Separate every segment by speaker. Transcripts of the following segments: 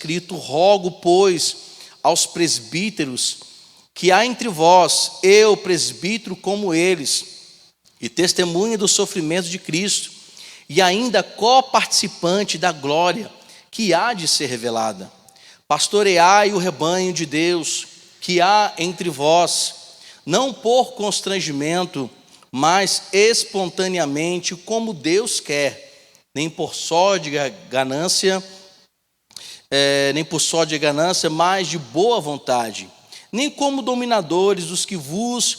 Speaker 1: escrito: rogo, pois, aos presbíteros que há entre vós, eu, presbítero como eles, e testemunha dos sofrimentos de Cristo, e ainda coparticipante da glória que há de ser revelada. Pastoreai o rebanho de Deus que há entre vós, não por constrangimento, mas espontaneamente, como Deus quer, nem por sódia ganância, mas de boa vontade, nem como dominadores dos que vos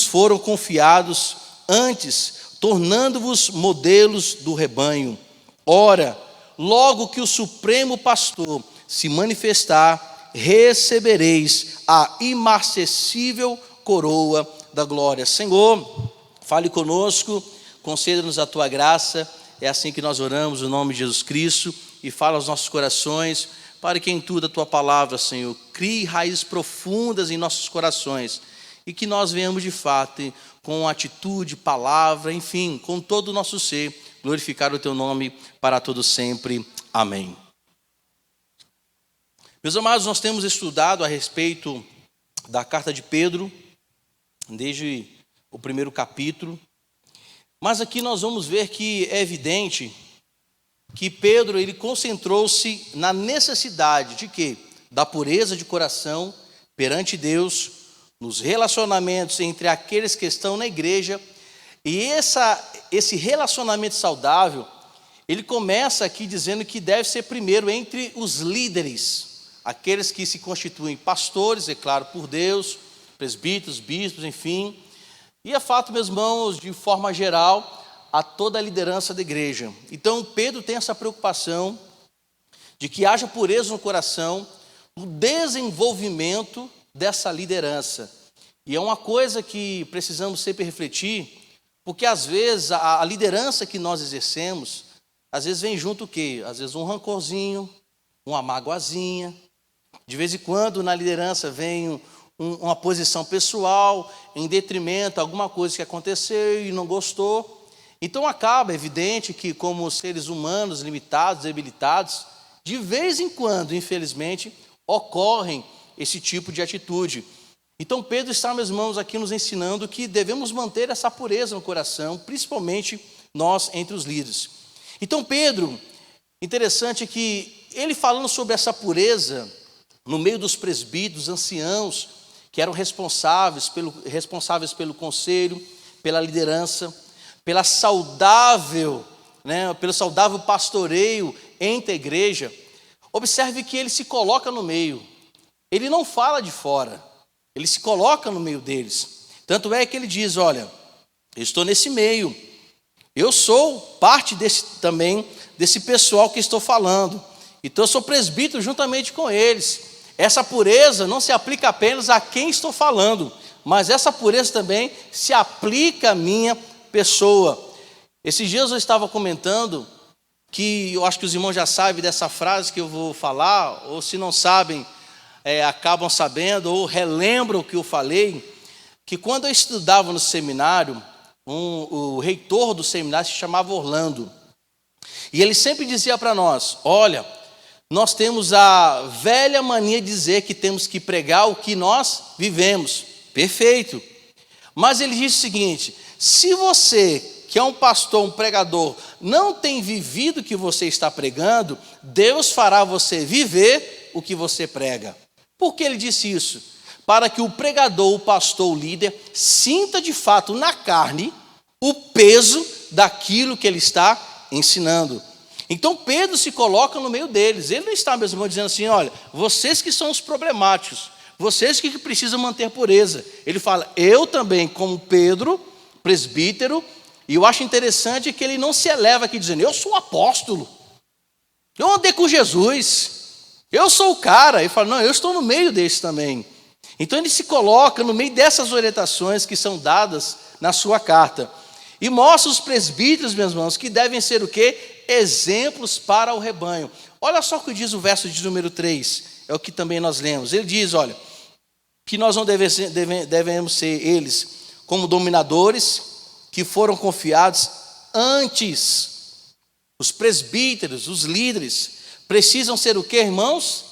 Speaker 1: foram confiados, antes tornando-vos modelos do rebanho. Ora, logo que o Supremo Pastor se manifestar, recebereis a imarcessível coroa da glória. Senhor, fale conosco, conceda-nos a tua graça. É assim que nós oramos, no nome de Jesus Cristo, e fala aos nossos corações, para que em tudo a tua palavra, Senhor, crie raízes profundas em nossos corações, e que nós venhamos de fato, com atitude, palavra, enfim, com todo o nosso ser, glorificar o teu nome para todo sempre. Amém. Meus amados, nós temos estudado a respeito da carta de Pedro, desde o primeiro capítulo, mas aqui nós vamos ver que é evidente que Pedro, ele concentrou-se na necessidade de quê? Da pureza de coração perante Deus, nos relacionamentos entre aqueles que estão na igreja, e esse relacionamento saudável, ele começa aqui dizendo que deve ser primeiro entre os líderes, aqueles que se constituem pastores, é claro, por Deus, presbíteros, bispos, enfim, e é fato, meus irmãos, de forma geral, a toda a liderança da igreja. Então Pedro tem essa preocupação de que haja pureza no coração, no desenvolvimento dessa liderança. E é uma coisa que precisamos sempre refletir, porque às vezes a liderança que nós exercemos, às vezes vem junto o quê? Às vezes um rancorzinho, uma magoazinha. De vez em quando na liderança vem uma posição pessoal em detrimento a alguma coisa que aconteceu e não gostou. Então acaba evidente que, como seres humanos limitados, debilitados, de vez em quando, infelizmente, ocorrem esse tipo de atitude. Então Pedro está, meus irmãos, aqui nos ensinando que devemos manter essa pureza no coração, principalmente nós entre os líderes. Então Pedro, interessante que ele falando sobre essa pureza no meio dos presbíteros, anciãos, que eram responsáveis pelo conselho, pela liderança, pelo saudável pastoreio entre a igreja. Observe que ele se coloca no meio, ele não fala de fora, ele se coloca no meio deles. Tanto é que ele diz: olha, eu estou nesse meio, eu sou parte desse pessoal que estou falando, então eu sou presbítero juntamente com eles. Essa pureza não se aplica apenas a quem estou falando, mas essa pureza também se aplica à minha pessoa. Esses dias eu estava comentando, que eu acho que os irmãos já sabem dessa frase que eu vou falar, ou se não sabem, acabam sabendo, ou relembram o que eu falei, que quando eu estudava no seminário, o reitor do seminário se chamava Orlando, e ele sempre dizia para nós: olha, nós temos a velha mania de dizer que temos que pregar o que nós vivemos. Perfeito. Mas ele diz o seguinte: se você, que é um pastor, um pregador, não tem vivido o que você está pregando, Deus fará você viver o que você prega. Por que ele disse isso? Para que o pregador, o pastor, o líder, sinta de fato na carne o peso daquilo que ele está ensinando. Então Pedro se coloca no meio deles. Ele não está, meus irmãos, dizendo assim: olha, vocês que são os problemáticos, vocês que precisam manter pureza. Ele fala: eu também, como Pedro, presbítero. E eu acho interessante que ele não se eleva aqui dizendo: eu sou um apóstolo, eu andei com Jesus, eu sou o cara. Ele fala: não, eu estou no meio desse também. Então ele se coloca no meio dessas orientações que são dadas na sua carta. E mostra os presbíteros, meus irmãos, que devem ser o quê? Exemplos para o rebanho. Olha só o que diz o verso de número 3, é o que também nós lemos. Ele diz: olha, que nós não devemos ser eles como dominadores, que foram confiados antes, os presbíteros, os líderes, precisam ser o quê, irmãos?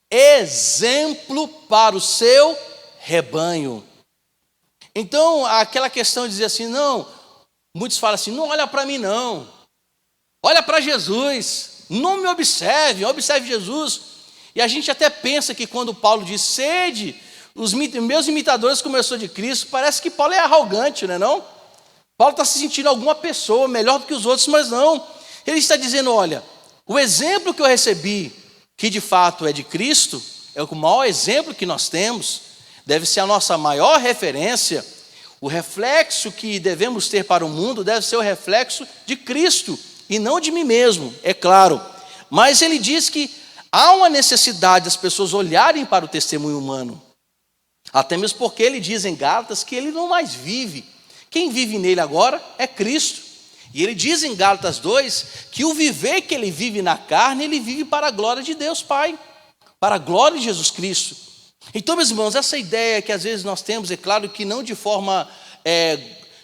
Speaker 1: Exemplo para o seu rebanho. Então, aquela questão de dizer assim, não, muitos falam assim, não olha para mim não, olha para Jesus, não me observe, observe Jesus. E a gente até pensa que quando Paulo diz, sede, os meus imitadores como eu sou de Cristo, parece que Paulo é arrogante, não é não? Paulo está se sentindo alguma pessoa melhor do que os outros, mas não. Ele está dizendo, olha, o exemplo que eu recebi, que de fato é de Cristo, é o maior exemplo que nós temos, deve ser a nossa maior referência. O reflexo que devemos ter para o mundo deve ser o reflexo de Cristo e não de mim mesmo, é claro. Mas ele diz que há uma necessidade das pessoas olharem para o testemunho humano. Até mesmo porque ele diz em Gálatas que ele não mais vive. Quem vive nele agora é Cristo. E ele diz em Gálatas 2 que o viver que ele vive na carne, ele vive para a glória de Deus Pai, para a glória de Jesus Cristo. Então, meus irmãos, essa ideia que às vezes nós temos, é claro que não de forma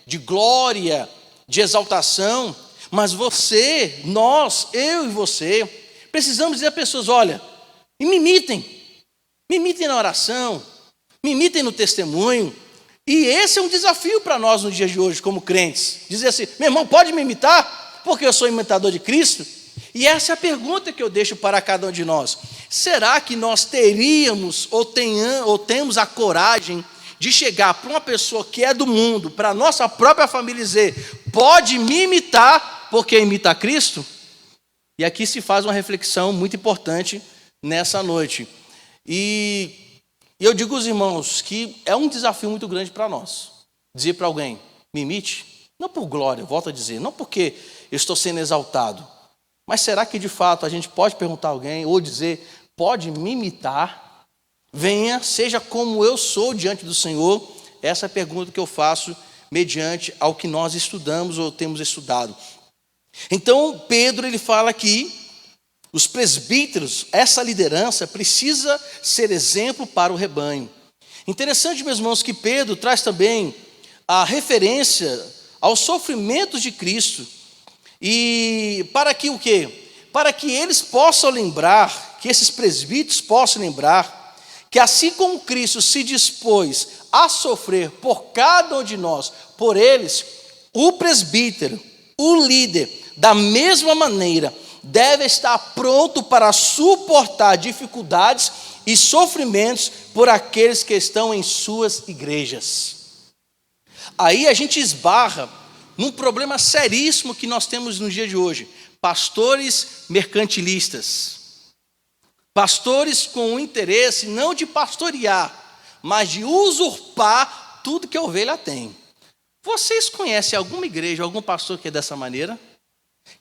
Speaker 1: de glória, de exaltação, mas você, nós, eu e você, precisamos dizer a pessoas, olha, me imitem na oração, me imitem no testemunho. E esse é um desafio para nós nos dias de hoje, como crentes. Dizer assim, meu irmão, pode me imitar? Porque eu sou imitador de Cristo? E essa é a pergunta que eu deixo para cada um de nós. Será que nós teríamos ou temos a coragem de chegar para uma pessoa que é do mundo, para a nossa própria família, dizer, pode me imitar, porque imita Cristo? E aqui se faz uma reflexão muito importante nessa noite. E eu digo aos irmãos que é um desafio muito grande para nós. Dizer para alguém, me imite, não por glória, volto a dizer, não porque eu estou sendo exaltado, mas será que de fato a gente pode perguntar a alguém, ou dizer, pode me imitar? Venha, seja como eu sou diante do Senhor. Essa é a pergunta que eu faço mediante ao que nós estudamos ou temos estudado. Então Pedro ele fala que os presbíteros, essa liderança precisa ser exemplo para o rebanho. Interessante, meus irmãos, que Pedro traz também a referência aos sofrimentos de Cristo. E para que o quê? Para que eles possam lembrar, que esses presbíteros possam lembrar, que assim como Cristo se dispôs a sofrer por cada um de nós, por eles, o presbítero, o líder, da mesma maneira, deve estar pronto para suportar dificuldades e sofrimentos por aqueles que estão em suas igrejas. Aí a gente esbarra num problema seríssimo que nós temos no dia de hoje. Pastores mercantilistas. Pastores com o interesse não de pastorear, mas de usurpar tudo que a ovelha tem. Vocês conhecem alguma igreja, algum pastor que é dessa maneira?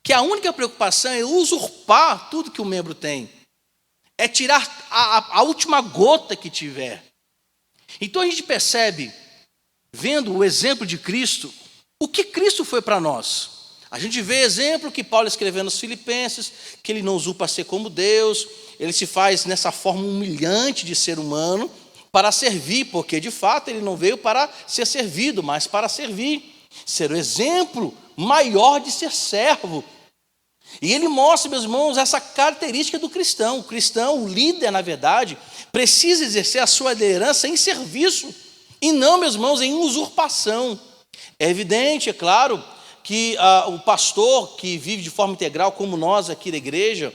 Speaker 1: Que a única preocupação é usurpar tudo que o membro tem. É tirar a última gota que tiver. Então a gente percebe, vendo o exemplo de Cristo, o que Cristo foi para nós. A gente vê exemplo que Paulo escreveu nos Filipenses, que ele não usurpa ser como Deus, ele se faz nessa forma humilhante de ser humano, para servir, porque de fato ele não veio para ser servido, mas para servir. Ser o exemplo maior de ser servo. E ele mostra, meus irmãos, essa característica do cristão. O cristão, o líder, na verdade, precisa exercer a sua liderança em serviço, e não, meus irmãos, em usurpação. É evidente, é claro, que o pastor que vive de forma integral, como nós aqui da igreja,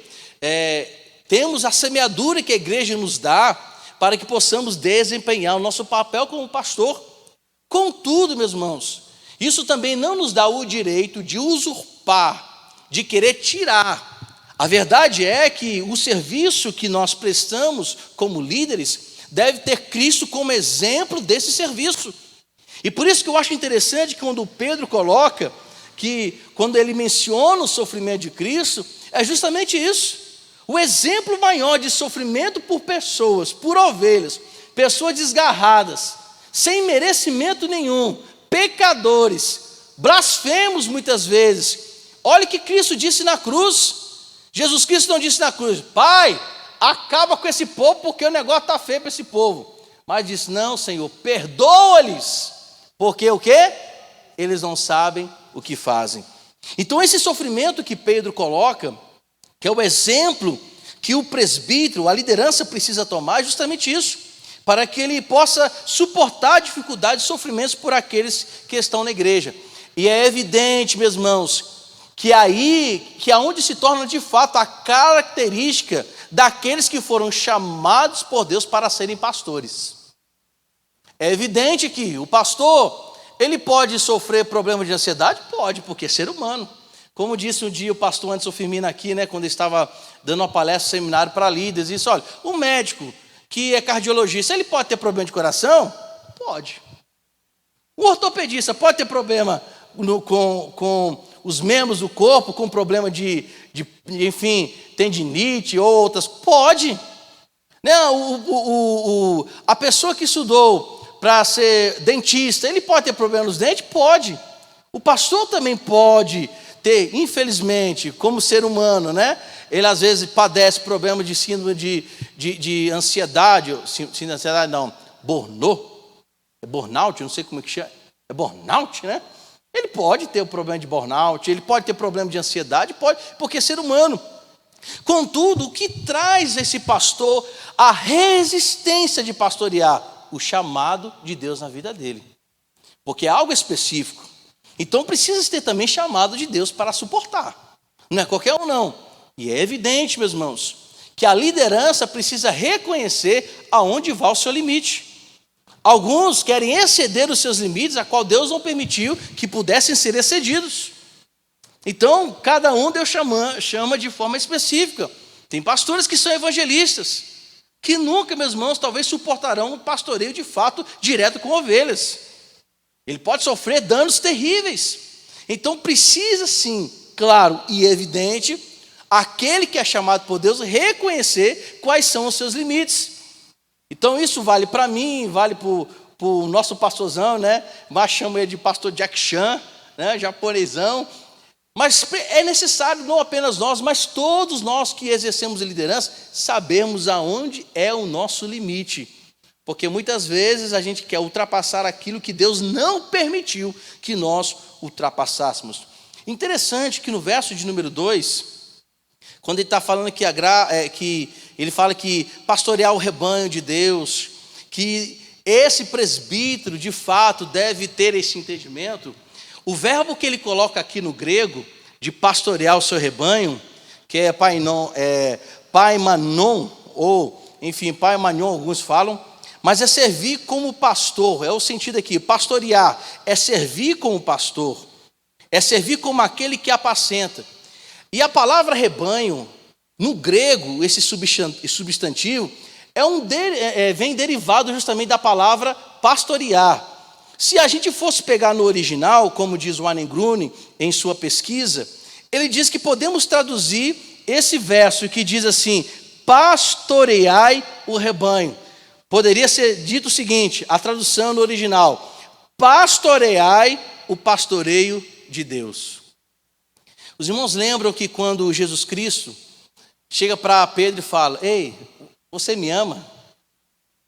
Speaker 1: temos a semeadura que a igreja nos dá para que possamos desempenhar o nosso papel como pastor. Contudo, meus irmãos, isso também não nos dá o direito de usurpar, de querer tirar. A verdade é que o serviço que nós prestamos como líderes deve ter Cristo como exemplo desse serviço. E por isso que eu acho interessante que quando Pedro coloca, que quando ele menciona o sofrimento de Cristo, é justamente isso. O exemplo maior de sofrimento por pessoas, por ovelhas, pessoas desgarradas, sem merecimento nenhum, pecadores, blasfemos muitas vezes. Olha o que Cristo disse na cruz. Jesus Cristo não disse na cruz, Pai, acaba com esse povo porque o negócio está feio para esse povo. Mas disse, não, Senhor, perdoa-lhes, porque o quê? Eles não sabem o que fazem. Então esse sofrimento que Pedro coloca, que é o exemplo que o presbítero, a liderança precisa tomar é justamente isso, para que ele possa suportar dificuldades e sofrimentos por aqueles que estão na igreja. E é evidente, meus irmãos, que aonde se torna de fato a característica daqueles que foram chamados por Deus para serem pastores. É evidente que o pastor, ele pode sofrer problema de ansiedade? Pode, porque é ser humano. Como disse um dia o pastor Anderson Firmino aqui, quando ele estava dando uma palestra, um seminário para líderes, disse, olha, o médico que é cardiologista, ele pode ter problema de coração? Pode. O ortopedista pode ter problema com os membros do corpo, com problema de enfim, tendinite ou outras? Pode. A pessoa que estudou para ser dentista, ele pode ter problema nos dentes? Pode. O pastor também pode ter, infelizmente, como ser humano, ele às vezes padece problema de síndrome de ansiedade, síndrome de ansiedade não, burnout, não sei como é que chama, é burnout, Ele pode ter o problema de burnout, ele pode ter problema de ansiedade, pode, porque é ser humano. Contudo, o que traz esse pastor a resistência de pastorear? O chamado de Deus na vida dele, porque é algo específico. Então precisa ter também chamado de Deus para suportar, não é qualquer um não. E é evidente, meus irmãos, que a liderança precisa reconhecer aonde vai o seu limite. Alguns querem exceder os seus limites, a qual Deus não permitiu que pudessem ser excedidos. Então, cada um Deus chama de forma específica. Tem pastores que são evangelistas, que nunca, meus irmãos, talvez suportarão um pastoreio de fato direto com ovelhas. Ele pode sofrer danos terríveis. Então precisa sim, claro e evidente, aquele que é chamado por Deus reconhecer quais são os seus limites. Então isso vale para mim, vale para o nosso pastorzão, mas chamo ele de pastor Jack Chan, japonesão. Mas é necessário, não apenas nós, mas todos nós que exercemos a liderança, sabermos aonde é o nosso limite. Porque muitas vezes a gente quer ultrapassar aquilo que Deus não permitiu que nós ultrapassássemos. Interessante que no verso de número 2, quando ele está falando que ele fala que pastorear o rebanho de Deus, que esse presbítero de fato deve ter esse entendimento. O verbo que ele coloca aqui no grego, de pastorear o seu rebanho, que é paimanon, ou enfim, paimanion, alguns falam, mas é servir como pastor, é o sentido aqui, pastorear, é servir como pastor, é servir como aquele que apacenta. E a palavra rebanho, no grego, esse substantivo, vem derivado justamente da palavra pastorear. Se a gente fosse pegar no original, como diz o Wayne Grudem em sua pesquisa, ele diz que podemos traduzir esse verso que diz assim, pastoreai o rebanho. Poderia ser dito o seguinte, a tradução no original, pastoreai o pastoreio de Deus. Os irmãos lembram que quando Jesus Cristo chega para Pedro e fala, ei, você me ama?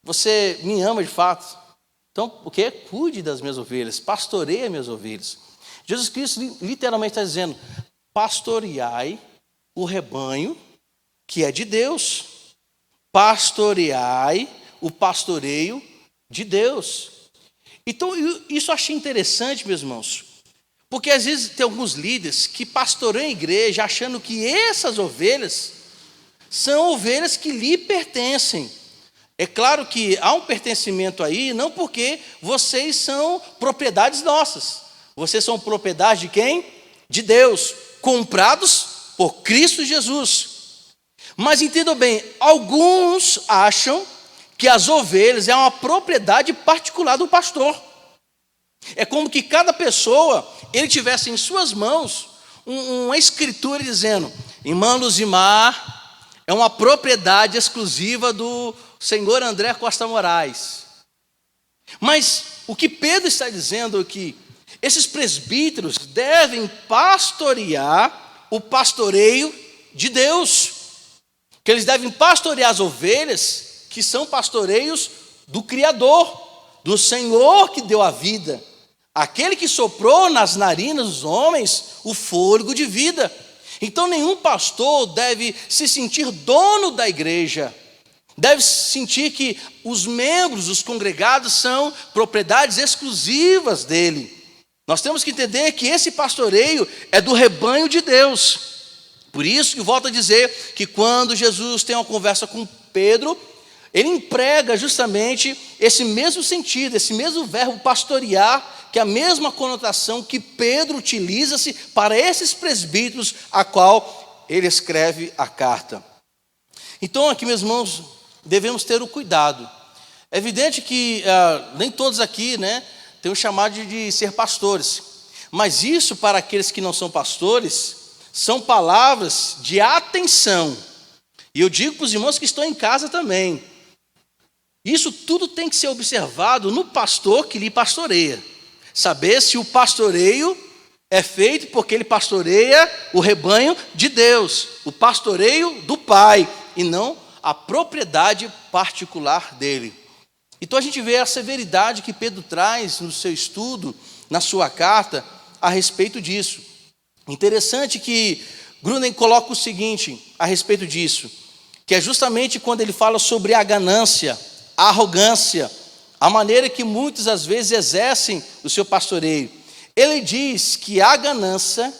Speaker 1: Você me ama de fato? Então, o que? Cuide das minhas ovelhas, pastoreie as minhas ovelhas. Jesus Cristo literalmente está dizendo, pastoreai o rebanho que é de Deus. Pastoreai o pastoreio de Deus. Então, isso eu achei interessante, meus irmãos, porque às vezes tem alguns líderes que pastoreiam a igreja achando que essas ovelhas são ovelhas que lhe pertencem. É claro que há um pertencimento aí, não porque vocês são propriedades nossas. Vocês são propriedade de quem? De Deus, comprados por Cristo Jesus. Mas entendam bem, alguns acham que as ovelhas é uma propriedade particular do pastor. É como que cada pessoa, ele tivesse em suas mãos uma escritura dizendo, irmã Luzimar é uma propriedade exclusiva do Senhor André Costa Moraes. Mas o que Pedro está dizendo é que esses presbíteros devem pastorear o pastoreio de Deus. Que eles devem pastorear as ovelhas que são pastoreios do Criador, do Senhor que deu a vida. Aquele que soprou nas narinas dos homens o fôlego de vida. Então nenhum pastor deve se sentir dono da igreja, deve sentir que os membros, os congregados são propriedades exclusivas dele. Nós temos que entender que esse pastoreio é do rebanho de Deus. Por isso que volto a dizer que quando Jesus tem uma conversa com Pedro, ele emprega justamente esse mesmo sentido, esse mesmo verbo pastorear, que é a mesma conotação que Pedro utiliza-se para esses presbíteros a qual ele escreve a carta. Então aqui, meus irmãos, devemos ter o cuidado. É evidente que nem todos aqui, têm o chamado de ser pastores, mas isso para aqueles que não são pastores, são palavras de atenção. E eu digo para os irmãos que estão em casa também. Isso tudo tem que ser observado no pastor que lhe pastoreia. Saber se o pastoreio é feito porque ele pastoreia o rebanho de Deus, o pastoreio do Pai, e não a propriedade particular dele. Então a gente vê a severidade que Pedro traz no seu estudo, na sua carta, a respeito disso. Interessante que Gruden coloca o seguinte a respeito disso, que é justamente quando ele fala sobre a ganância, a arrogância, a maneira que muitos às vezes exercem o seu pastoreio. Ele diz que a ganância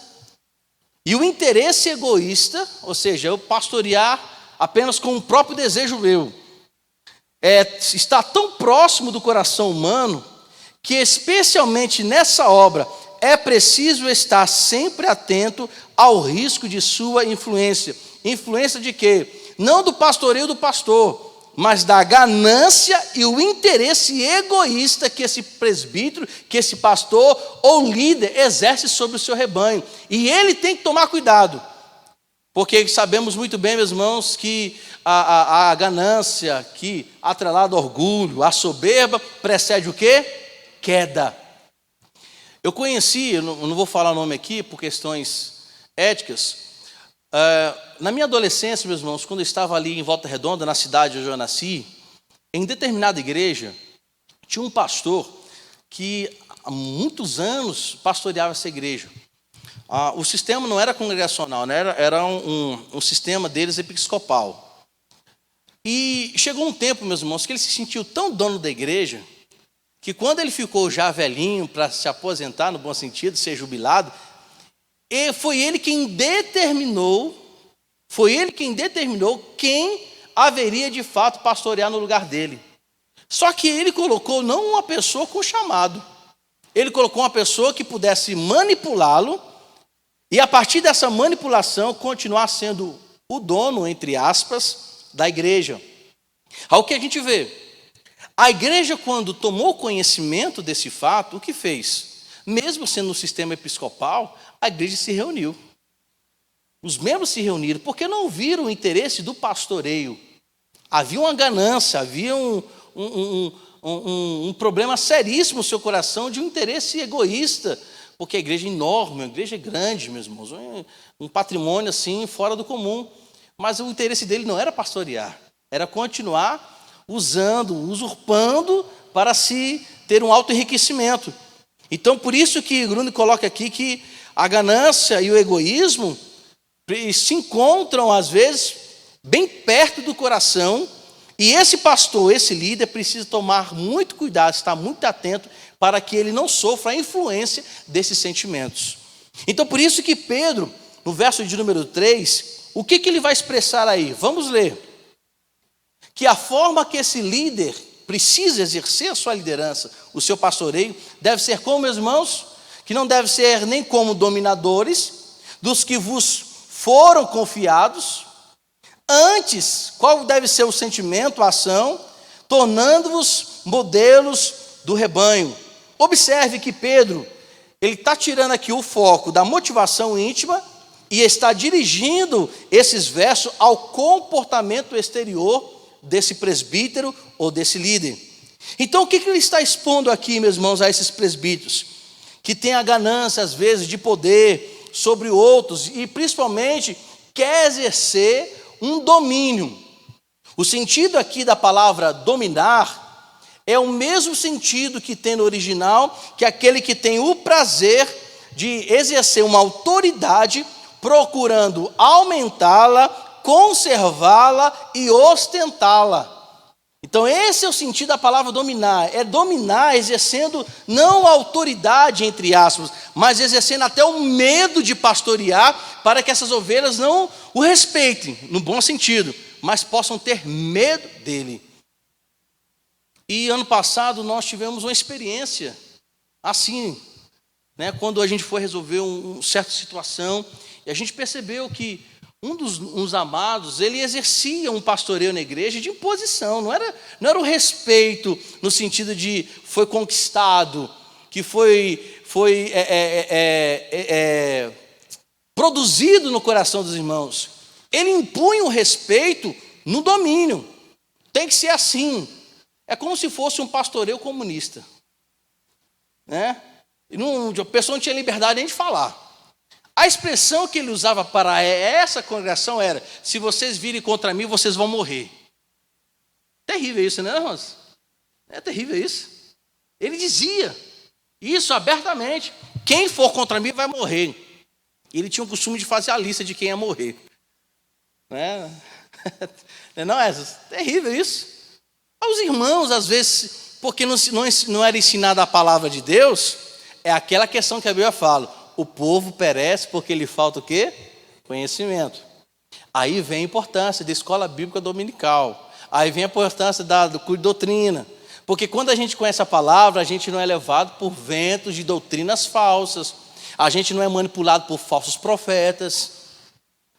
Speaker 1: e o interesse egoísta, ou seja, eu pastorear apenas com o próprio desejo meu, está tão próximo do coração humano, que especialmente nessa obra, é preciso estar sempre atento ao risco de sua influência. Influência de quê? Não do pastoreio do pastor, mas da ganância e o interesse egoísta que esse presbítero, que esse pastor ou líder exerce sobre o seu rebanho. E ele tem que tomar cuidado, porque sabemos muito bem, meus irmãos, que a ganância, que atrelado ao orgulho, a soberba, precede o quê? Queda. Eu conheci, eu não vou falar o nome aqui por questões éticas, na minha adolescência, meus irmãos, quando eu estava ali em Volta Redonda, na cidade onde eu nasci, em determinada igreja, tinha um pastor que há muitos anos pastoreava essa igreja. O sistema não era congregacional, era um sistema deles episcopal. E chegou um tempo, meus irmãos, que ele se sentiu tão dono da igreja, que quando ele ficou já velhinho para se aposentar, no bom sentido, ser jubilado, foi ele quem determinou quem haveria de fato pastorear no lugar dele. Só que ele colocou não uma pessoa com chamado, ele colocou uma pessoa que pudesse manipulá-lo, e a partir dessa manipulação continuar sendo o dono, entre aspas, da igreja. Ao que a gente vê, a igreja, quando tomou conhecimento desse fato, o que fez? Mesmo sendo no sistema episcopal, a igreja se reuniu. Os membros se reuniram, porque não viram o interesse do pastoreio. Havia uma ganância, havia um problema seríssimo no seu coração de um interesse egoísta, porque a igreja é enorme, a igreja é grande, meus irmãos, um patrimônio assim fora do comum. Mas o interesse dele não era pastorear, era continuar usando, usurpando para se ter um auto-enriquecimento. Então, por isso que Grune coloca aqui que a ganância e o egoísmo se encontram, às vezes, bem perto do coração, e esse pastor, esse líder, precisa tomar muito cuidado, estar muito atento, para que ele não sofra a influência desses sentimentos. Então, por isso que Pedro, no verso de número 3, o que ele vai expressar aí? Vamos ler. Que a forma que esse líder precisa exercer a sua liderança, o seu pastoreio, deve ser como, meus irmãos? Que não deve ser nem como dominadores dos que vos foram confiados. Antes, qual deve ser o sentimento, a ação? Tornando-vos modelos do rebanho. Observe que Pedro, ele está tirando aqui o foco da motivação íntima e está dirigindo esses versos ao comportamento exterior desse presbítero ou desse líder. Então, o que ele está expondo aqui, meus irmãos, a esses presbíteros? Que tem a ganância, às vezes, de poder sobre outros e, principalmente, quer exercer um domínio. O sentido aqui da palavra dominar é o mesmo sentido que tem no original, que é aquele que tem o prazer de exercer uma autoridade procurando aumentá-la, conservá-la e ostentá-la. Então esse é o sentido da palavra dominar, é dominar exercendo não a autoridade, entre aspas, mas exercendo até o medo de pastorear, para que essas ovelhas não o respeitem, no bom sentido, mas possam ter medo dele. E ano passado nós tivemos uma experiência assim, né, quando a gente foi resolver uma certa situação, e a gente percebeu que uns amados, ele exercia um pastoreio na igreja de imposição, não era o respeito no sentido de foi conquistado, que foi produzido no coração dos irmãos. Ele impunha o respeito no domínio, tem que ser assim, é como se fosse um pastoreio comunista, né? A pessoa não tinha liberdade nem de falar. A expressão que ele usava para essa congregação era: se vocês virem contra mim, vocês vão morrer. Terrível isso, né, irmãos? É terrível isso. Ele dizia isso abertamente: quem for contra mim vai morrer. Ele tinha o costume de fazer a lista de quem ia morrer. Não é terrível isso. Os irmãos, às vezes, porque não era ensinada a palavra de Deus, é aquela questão que a Bíblia fala: o povo perece porque lhe falta o quê? Conhecimento. Aí vem a importância da escola bíblica dominical. Aí vem a importância do curso de doutrina. Porque quando a gente conhece a palavra, a gente não é levado por ventos de doutrinas falsas. A gente não é manipulado por falsos profetas.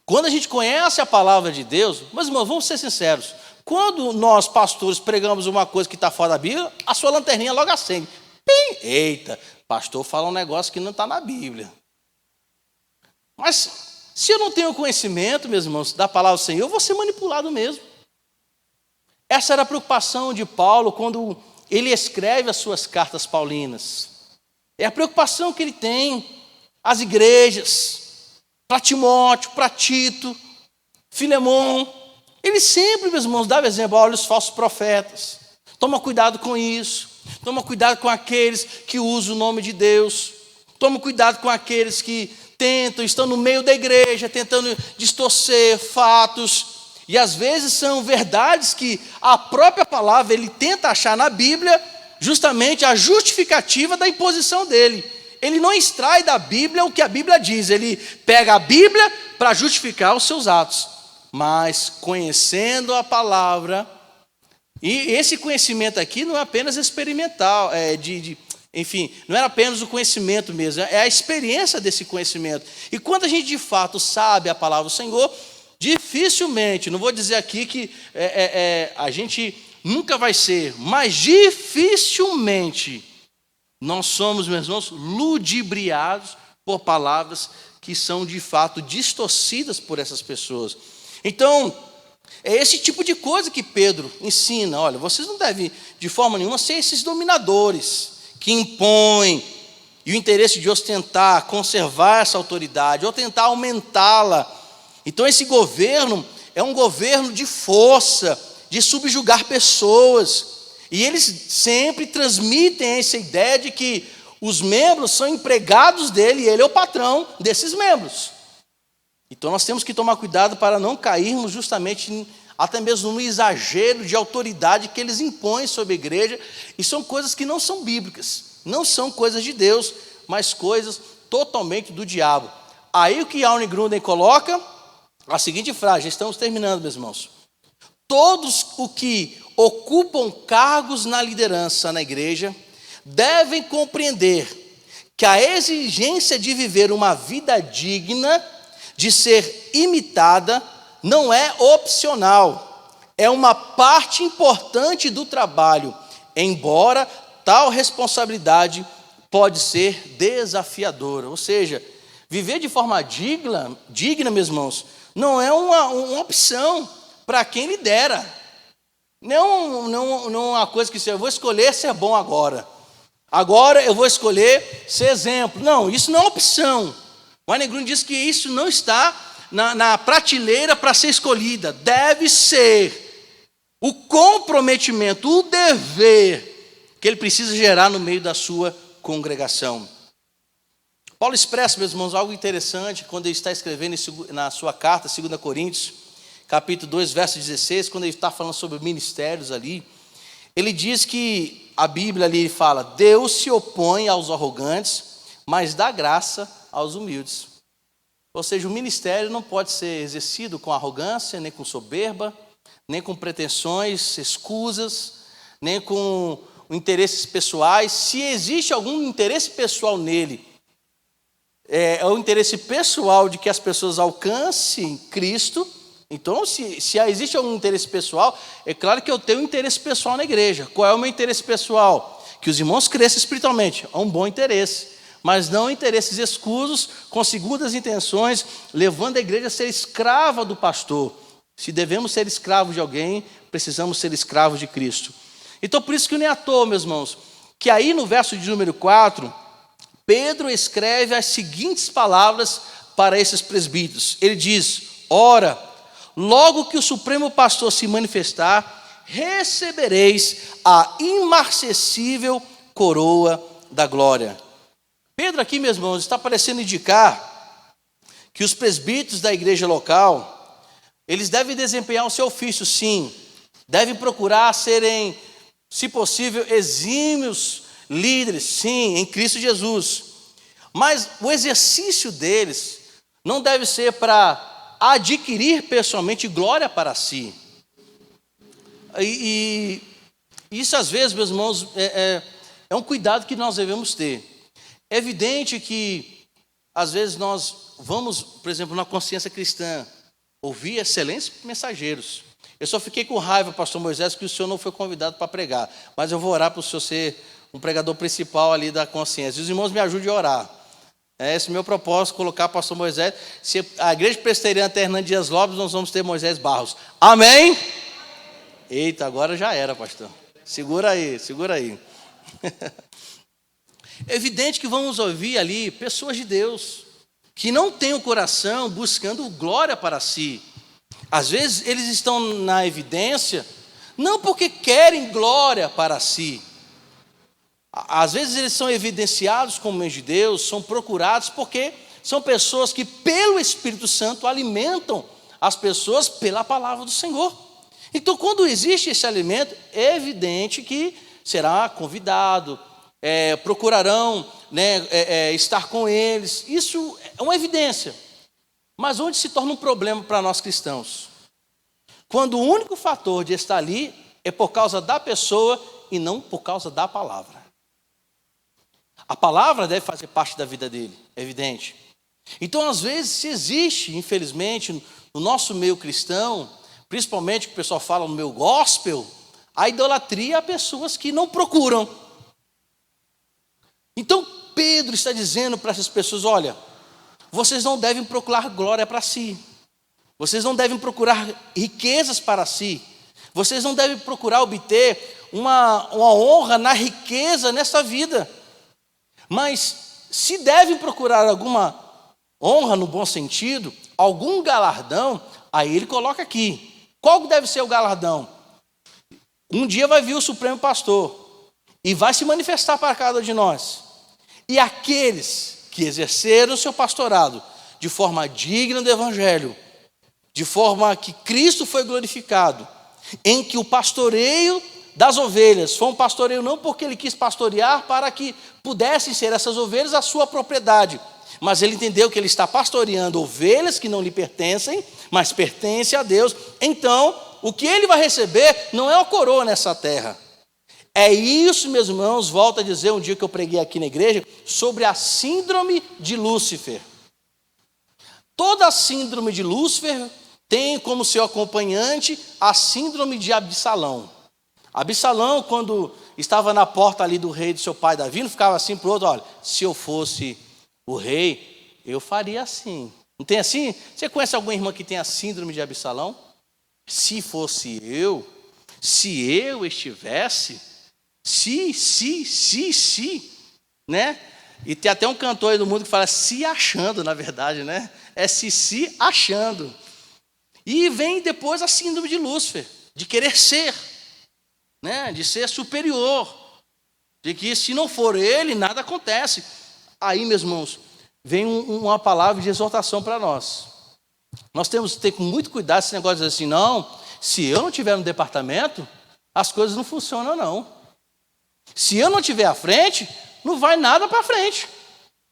Speaker 1: Quando a gente conhece a palavra de Deus, mas irmãos, vamos ser sinceros. Quando nós, pastores, pregamos uma coisa que está fora da Bíblia, a sua lanterninha logo acende. Pim! Eita, pastor fala um negócio que não está na Bíblia. Mas se eu não tenho conhecimento, meus irmãos, da palavra do Senhor, eu vou ser manipulado mesmo. Essa era a preocupação de Paulo quando ele escreve as suas cartas paulinas. É a preocupação que ele tem, as igrejas, para Timóteo, para Tito, Filemão. Ele sempre, meus irmãos, dava exemplo: olha os falsos profetas. Toma cuidado com isso. Toma cuidado com aqueles que usam o nome de Deus. Toma cuidado com aqueles que estão no meio da igreja, tentando distorcer fatos. E às vezes são verdades que a própria palavra ele tenta achar na Bíblia, justamente a justificativa da imposição dele. Ele não extrai da Bíblia o que a Bíblia diz, ele pega a Bíblia para justificar os seus atos. Mas conhecendo a palavra, e esse conhecimento aqui não é apenas experimental, enfim, não é apenas o conhecimento mesmo, é a experiência desse conhecimento. E quando a gente de fato sabe a palavra do Senhor, dificilmente, não vou dizer aqui que a gente nunca vai ser, mas dificilmente nós somos, meus irmãos, ludibriados por palavras que são de fato distorcidas por essas pessoas. Então, é esse tipo de coisa que Pedro ensina. Olha, vocês não devem de forma nenhuma ser esses dominadores que impõem e o interesse de ostentar, conservar essa autoridade ou tentar aumentá-la. Então esse governo é um governo de força, de subjugar pessoas. E eles sempre transmitem essa ideia de que os membros são empregados dele e ele é o patrão desses membros. Então nós temos que tomar cuidado para não cairmos justamente até mesmo no exagero de autoridade que eles impõem sobre a igreja. E são coisas que não são bíblicas, não são coisas de Deus, mas coisas totalmente do diabo. Aí o que Aune Gruden coloca, a seguinte frase, já estamos terminando, meus irmãos. Todos os que ocupam cargos na liderança na igreja devem compreender que a exigência de viver uma vida digna, de ser imitada, não é opcional, é uma parte importante do trabalho, embora tal responsabilidade pode ser desafiadora. Ou seja, viver de forma digna, meus irmãos, não é uma opção para quem lidera. Não é uma coisa que eu vou escolher ser bom agora. Agora eu vou escolher ser exemplo. Não, isso não é opção. O Aune Gruden diz que isso não está na prateleira para ser escolhida. Deve ser o comprometimento, o dever que ele precisa gerar no meio da sua congregação. Paulo expressa, meus irmãos, algo interessante quando ele está escrevendo na sua carta, 2 Coríntios, capítulo 2, verso 16, quando ele está falando sobre ministérios ali. Ele diz que a Bíblia ali fala: Deus se opõe aos arrogantes, mas dá graça aos humildes. Ou seja, o ministério não pode ser exercido com arrogância, nem com soberba, nem com pretensões, escusas, nem com interesses pessoais. Se existe algum interesse pessoal nele, é o interesse pessoal de que as pessoas alcancem Cristo. Então, se existe algum interesse pessoal, é claro que eu tenho um interesse pessoal na igreja. Qual é o meu interesse pessoal? Que os irmãos cresçam espiritualmente. É um bom interesse, mas não interesses escusos, com segundas intenções, levando a igreja a ser escrava do pastor. Se devemos ser escravos de alguém, precisamos ser escravos de Cristo. Então, por isso que não é à toa, meus irmãos, que aí no verso de número 4, Pedro escreve as seguintes palavras para esses presbíteros. Ele diz: ora, logo que o Supremo Pastor se manifestar, recebereis a imarcessível coroa da glória. Pedro aqui, meus irmãos, está parecendo indicar que os presbíteros da igreja local, eles devem desempenhar o seu ofício, sim. Devem procurar serem, se possível, exímios líderes, sim, em Cristo Jesus. Mas o exercício deles não deve ser para adquirir pessoalmente glória para si. E isso, às vezes, meus irmãos, é um cuidado que nós devemos ter. É evidente que, às vezes, nós vamos, por exemplo, na consciência cristã, ouvir excelentes mensageiros. Eu só fiquei com raiva, pastor Moisés, que o senhor não foi convidado para pregar. Mas eu vou orar para o senhor ser um pregador principal ali da consciência. E os irmãos me ajudem a orar. Esse é o meu propósito, colocar pastor Moisés. Se a igreja presbiteriana tem Hernando Dias Lopes, nós vamos ter Moisés Barros. Amém? Eita, agora já era, pastor. Segura aí, segura aí. É evidente que vamos ouvir ali pessoas de Deus, que não têm o coração buscando glória para si. Às vezes eles estão na evidência, não porque querem glória para si. Às vezes eles são evidenciados como homens de Deus, são procurados porque são pessoas que pelo Espírito Santo alimentam as pessoas pela palavra do Senhor. Então, quando existe esse alimento, é evidente que será convidado, procurarão, estar com eles. Isso é uma evidência. Mas onde se torna um problema para nós cristãos? Quando o único fator de estar ali é por causa da pessoa e não por causa da palavra. A palavra deve fazer parte da vida dele, é evidente. Então, às vezes, se existe, infelizmente, no nosso meio cristão, principalmente que o pessoal fala no meio gospel, a idolatria a pessoas que não procuram. Então, Pedro está dizendo para essas pessoas: olha, vocês não devem procurar glória para si. Vocês não devem procurar riquezas para si. Vocês não devem procurar obter uma honra na riqueza nessa vida. Mas se devem procurar alguma honra no bom sentido, algum galardão, aí ele coloca aqui. Qual deve ser o galardão? Um dia vai vir o Supremo Pastor e vai se manifestar para cada um de nós. E aqueles que exerceram o seu pastorado de forma digna do Evangelho, de forma que Cristo foi glorificado, em que o pastoreio das ovelhas foi um pastoreio não porque ele quis pastorear para que pudessem ser essas ovelhas a sua propriedade, mas ele entendeu que ele está pastoreando ovelhas que não lhe pertencem, mas pertencem a Deus. Então, o que ele vai receber não é uma coroa nessa terra. É isso, meus irmãos, volto a dizer, um dia que eu preguei aqui na igreja, sobre a síndrome de Lúcifer. Toda a síndrome de Lúcifer tem como seu acompanhante a síndrome de Absalão. Absalão, quando estava na porta ali do rei do seu pai Davi, não ficava assim para o outro: olha, se eu fosse o rei, eu faria assim. Não tem assim? Você conhece alguma irmã que tem a síndrome de Absalão? Se fosse eu, se eu estivesse, né? E tem até um cantor aí do mundo que fala se achando, na verdade, né? É se achando. E vem depois a síndrome de Lúcifer, de querer ser, né? De ser superior, de que se não for ele, nada acontece. Aí, meus irmãos, vem uma palavra de exortação para nós. Nós temos que ter muito cuidado esse negócio de dizer assim, não, se eu não estiver no departamento, as coisas não funcionam não. Se eu não estiver à frente, não vai nada para frente.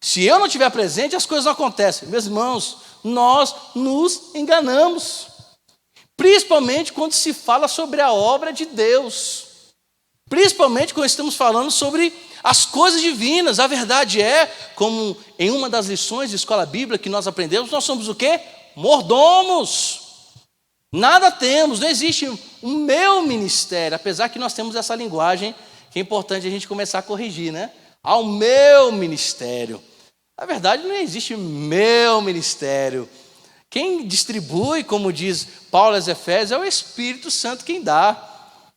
Speaker 1: Se eu não estiver presente, as coisas não acontecem. Meus irmãos, nós nos enganamos. Principalmente quando se fala sobre a obra de Deus. Principalmente quando estamos falando sobre as coisas divinas. A verdade é, como em uma das lições de escola bíblica que nós aprendemos, nós somos o quê? Mordomos. Nada temos, não existe o meu ministério, apesar que nós temos essa linguagem que é importante a gente começar a corrigir, né? Ao meu ministério. Na verdade, não existe meu ministério. Quem distribui, como diz Paulo aos Efésios, é o Espírito Santo quem dá.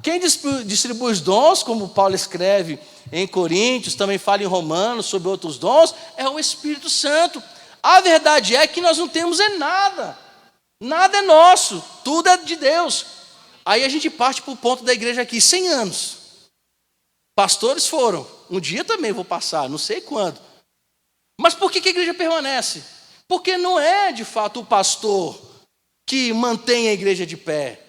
Speaker 1: Quem distribui os dons, como Paulo escreve em Coríntios, também fala em Romanos sobre outros dons, é o Espírito Santo. A verdade é que nós não temos nada. Nada é nosso, tudo é de Deus. Aí a gente parte para o ponto da igreja aqui, 100 anos. Pastores foram, um dia também vou passar, não sei quando. Mas por que a igreja permanece? Porque não é de fato o pastor que mantém a igreja de pé.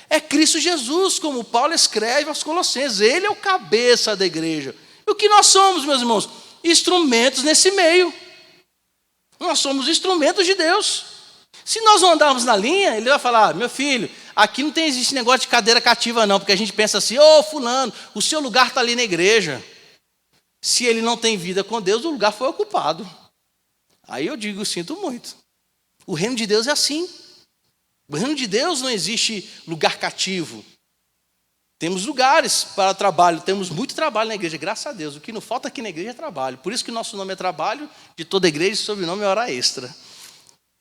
Speaker 1: É Cristo Jesus, como Paulo escreve aos Colossenses. Ele é o cabeça da igreja. E o que nós somos, meus irmãos? Instrumentos nesse meio. Nós somos instrumentos de Deus. Se nós não andarmos na linha, ele vai falar, meu filho, aqui não existe negócio de cadeira cativa não, porque a gente pensa assim, fulano, o seu lugar está ali na igreja. Se ele não tem vida com Deus, o lugar foi ocupado. Aí eu digo, sinto muito. O reino de Deus é assim. O reino de Deus não existe lugar cativo. Temos lugares para trabalho, temos muito trabalho na igreja, graças a Deus. O que não falta aqui na igreja é trabalho. Por isso que nosso nome é trabalho, de toda a igreja, o sobrenome é hora extra.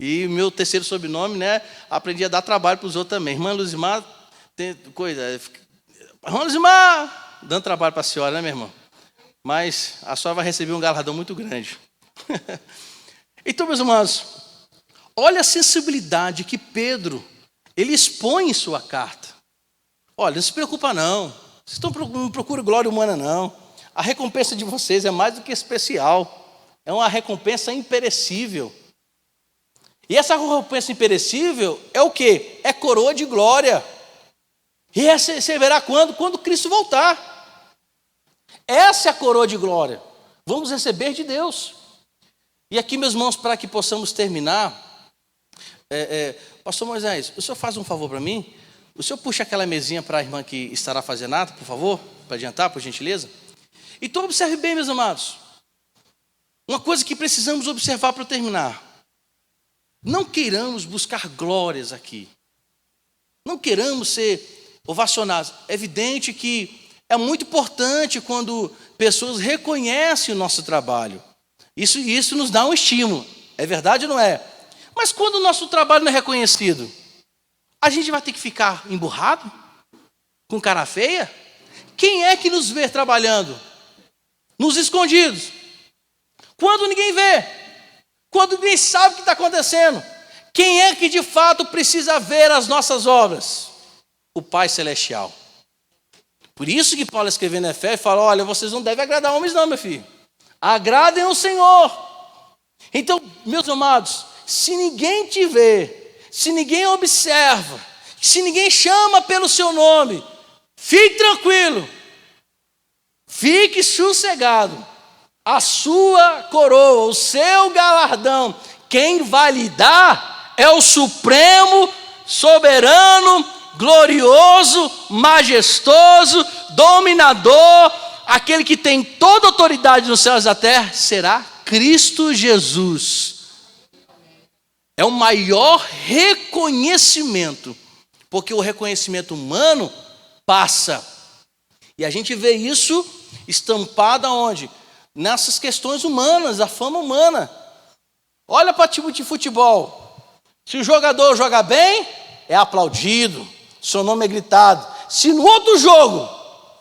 Speaker 1: E meu terceiro sobrenome, né, aprendi a dar trabalho para os outros também. Irmã Luzimar, tem coisa. Irmã Luzimar, dando trabalho para a senhora, né, minha irmã? Mas a senhora vai receber um galardão muito grande. Então, meus irmãos, olha a sensibilidade que Pedro, ele expõe em sua carta. Olha, não se preocupa não. Vocês não procuram glória humana não. A recompensa de vocês é mais do que especial. É uma recompensa imperecível. E essa recompensa imperecível é o quê? É coroa de glória. E essa você verá quando? Quando Cristo voltar. Essa é a coroa de glória. Vamos receber de Deus. E aqui, meus irmãos, para que possamos terminar, pastor Moisés, o senhor faz um favor para mim? O senhor puxa aquela mesinha para a irmã que estará fazendo ato, por favor, para adiantar, por gentileza? Então observe bem, meus amados. Uma coisa que precisamos observar para terminar. Não queiramos buscar glórias aqui. Não queiramos ser ovacionados. É evidente que é muito importante quando pessoas reconhecem o nosso trabalho. Isso nos dá um estímulo. É verdade ou não é? Mas quando o nosso trabalho não é reconhecido, a gente vai ter que ficar emburrado? Com cara feia? Quem é que nos vê trabalhando? Nos escondidos. Quando ninguém vê. Quando ninguém sabe o que está acontecendo. Quem é que de fato precisa ver as nossas obras? O Pai Celestial. Por isso que Paulo escrevendo em Efésios fala, olha, vocês não devem agradar homens não, meu filho. Agradem o Senhor. Então, meus amados, se ninguém te vê, se ninguém observa, se ninguém chama pelo seu nome, fique tranquilo. Fique sossegado. A sua coroa, o seu galardão, quem vai lhe dar é o Supremo, Soberano, Glorioso, Majestoso, Dominador, aquele que tem toda autoridade nos céus e na terra, será Cristo Jesus. É o maior reconhecimento, porque o reconhecimento humano passa. E a gente vê isso estampado aonde? Nessas questões humanas, a fama humana. Olha para time de futebol. Se o jogador joga bem, é aplaudido, seu nome é gritado. Se no outro jogo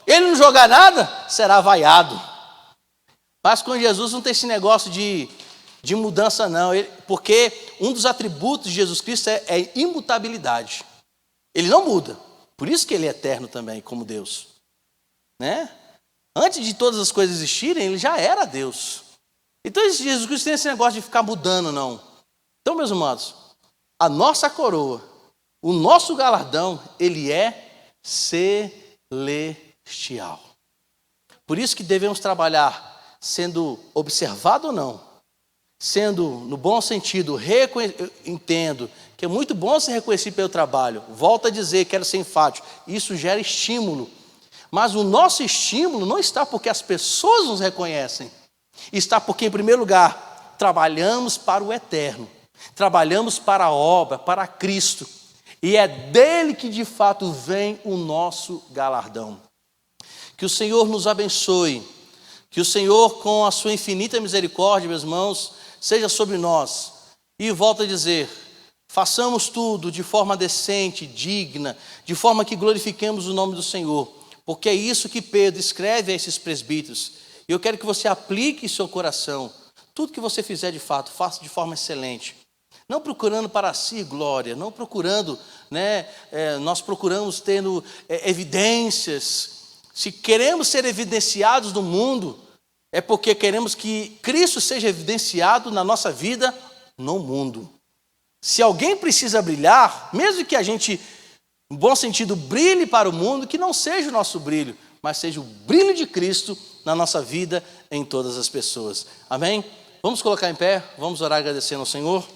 Speaker 1: ele não jogar nada, será vaiado. Mas com Jesus não tem esse negócio de mudança não, porque um dos atributos de Jesus Cristo é imutabilidade. Ele não muda, por isso que ele é eterno também, como Deus. Né? Antes de todas as coisas existirem, ele já era Deus. Então Jesus Cristo tem esse negócio de ficar mudando, não. Então, meus amados, a nossa coroa, o nosso galardão, ele é celestial. Por isso que devemos trabalhar, sendo observado ou não, sendo, no bom sentido, entendo que é muito bom ser reconhecido pelo trabalho. Volto a dizer, quero ser enfático, isso gera estímulo. Mas o nosso estímulo não está porque as pessoas nos reconhecem. Está porque, em primeiro lugar, trabalhamos para o eterno. Trabalhamos para a obra, para Cristo. E é dele que, de fato, vem o nosso galardão. Que o Senhor nos abençoe. Que o Senhor, com a sua infinita misericórdia, meus irmãos, seja sobre nós. E volto a dizer, façamos tudo de forma decente, digna, de forma que glorifiquemos o nome do Senhor. Porque é isso que Pedro escreve a esses presbíteros. E eu quero que você aplique em seu coração. Tudo que você fizer de fato, faça de forma excelente. Não procurando para si glória, não procurando, nós procuramos tendo evidências. Se queremos ser evidenciados no mundo, é porque queremos que Cristo seja evidenciado na nossa vida no mundo. Se alguém precisa brilhar, mesmo que a gente, no bom sentido, brilhe para o mundo, que não seja o nosso brilho, mas seja o brilho de Cristo na nossa vida, em todas as pessoas. Amém? Vamos colocar em pé, vamos orar agradecendo ao Senhor.